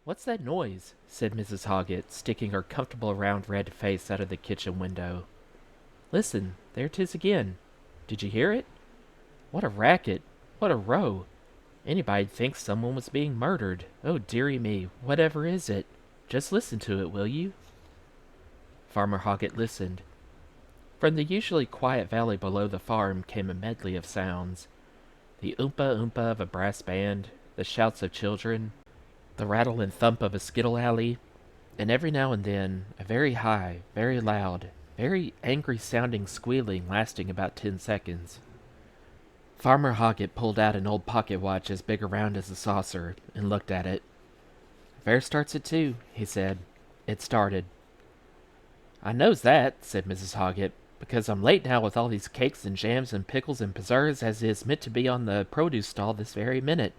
"What's that noise?" said Mrs. Hoggett, sticking her comfortable round red face out of the kitchen window. "Listen, there 'tis again. Did you hear it? What a racket! What a row! Anybody'd think someone was being murdered. Oh, dearie me, whatever is it? Just listen to it, will you?" Farmer Hoggett listened. From the usually quiet valley below the farm came a medley of sounds. The oompa-oompa of a brass band, the shouts of children, the rattle and thump of a skittle alley, and every now and then a very high, very loud, very angry-sounding squealing lasting about 10 seconds. Farmer Hoggett pulled out an old pocket watch as big around as a saucer and looked at it. "Fair starts at 2, he said. It started. "I knows that," said Mrs. Hoggett, "because I'm late now with all these cakes and jams and pickles and preserves as is meant to be on the produce stall this very minute.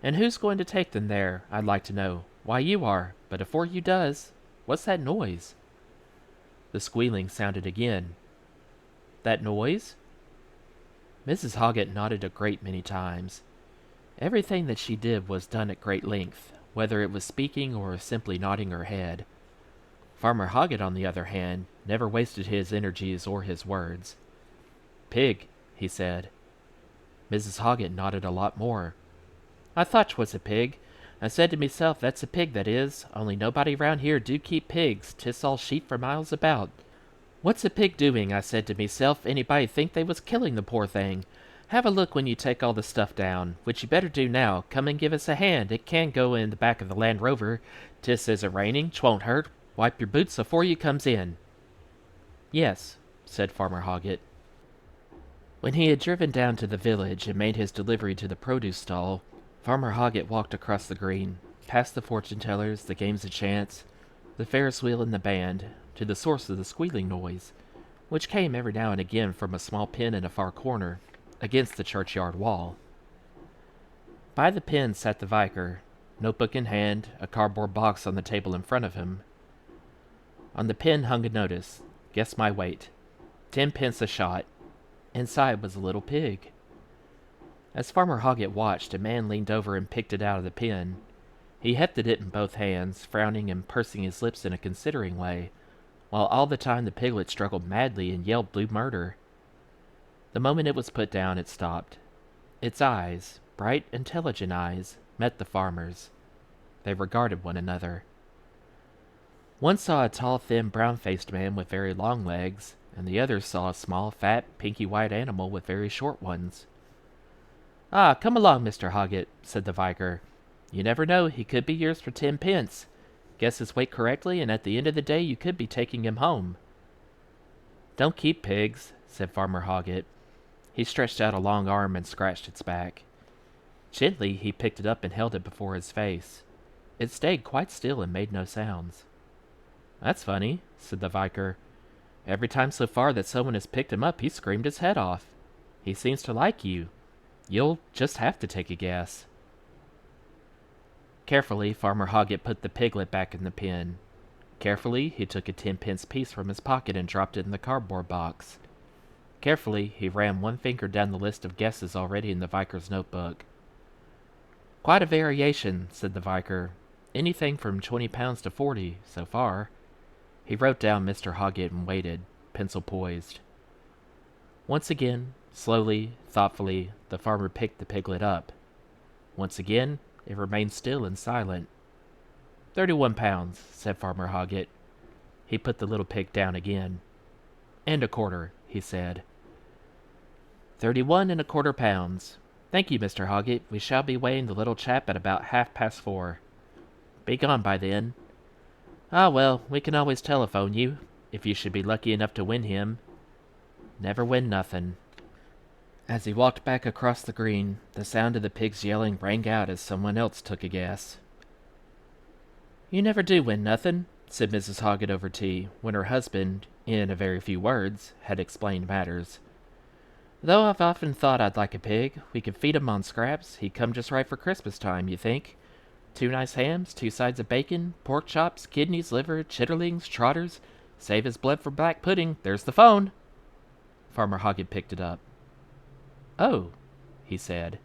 And who's going to take them there, I'd like to know? Why, you are, but afore you does, what's that noise?" The squealing sounded again. "That noise?" Mrs. Hoggett nodded a great many times. Everything that she did was done at great length, whether it was speaking or simply nodding her head. Farmer Hoggett, on the other hand, never wasted his energies or his words. "Pig," he said. Mrs. Hoggett nodded a lot more. "I thought 'twas a pig. I said to myself, that's a pig, that is, only nobody round here do keep pigs, 'tis all sheep for miles about. What's a pig doing, I said to myself, anybody'd think they was killing the poor thing. Have a look when you take all the stuff down, which you better do now. Come and give us a hand. It can go in the back of the Land Rover. 'Tis as a raining, 'twon't hurt. Wipe your boots afore you comes in." "Yes," said Farmer Hoggett. When he had driven down to the village and made his delivery to the produce stall, Farmer Hoggett walked across the green, past the fortune-tellers, the games of chance, the Ferris wheel and the band, to the source of the squealing noise, which came every now and again from a small pen in a far corner, against the churchyard wall. By the pen sat the vicar, notebook in hand, a cardboard box on the table in front of him. On the pen hung a notice, "Guess my weight. 10 pence a shot." Inside was a little pig. As Farmer Hoggett watched, a man leaned over and picked it out of the pen. He hefted it in both hands, frowning and pursing his lips in a considering way, while all the time the piglet struggled madly and yelled blue murder. The moment it was put down, it stopped. Its eyes, bright, intelligent eyes, met the farmer's. They regarded one another. One saw a tall, thin, brown-faced man with very long legs, and the other saw a small, fat, pinky-white animal with very short ones. "Ah, come along, Mr. Hoggett," said the vicar. "You never know, he could be yours for 10 pence. Guess his weight correctly, and at the end of the day you could be taking him home." "Don't keep pigs," said Farmer Hoggett. He stretched out a long arm and scratched its back. Gently he picked it up and held it before his face. It stayed quite still and made no sounds. "That's funny," said the vicar. "Every time so far that someone has picked him up, he's screamed his head off. He seems to like you. You'll just have to take a guess." Carefully, Farmer Hoggett put the piglet back in the pen. Carefully, he took a 10-pence piece from his pocket and dropped it in the cardboard box. Carefully, he ran one finger down the list of guesses already in the vicar's notebook. "Quite a variation," said the vicar. "Anything from 20 pounds to 40, so far." He wrote down Mr. Hoggett and waited, pencil poised. Once again, slowly, thoughtfully, the farmer picked the piglet up. Once again, it remained still and silent. 31 pounds, said Farmer Hoggett. He put the little pig down again. "And a quarter," he said. 31 and a quarter pounds. Thank you, Mr. Hoggett. We shall be weighing the little chap at about 4:30. Be gone by then. Ah, well, we can always telephone you, if you should be lucky enough to win him. Never win nothing. As he walked back across the green, the sound of the pigs yelling rang out as someone else took a guess. "You never do win nothing," said Mrs. Hoggett over tea, when her husband, in a very few words, had explained matters. "Though I've often thought I'd like a pig. We could feed him on scraps. He'd come just right for Christmas time, you think? 2 nice hams, 2 sides of bacon, pork chops, kidneys, liver, chitterlings, trotters. Save his blood for black pudding. There's the phone." Farmer Hoggett picked it up. "Oh," he said.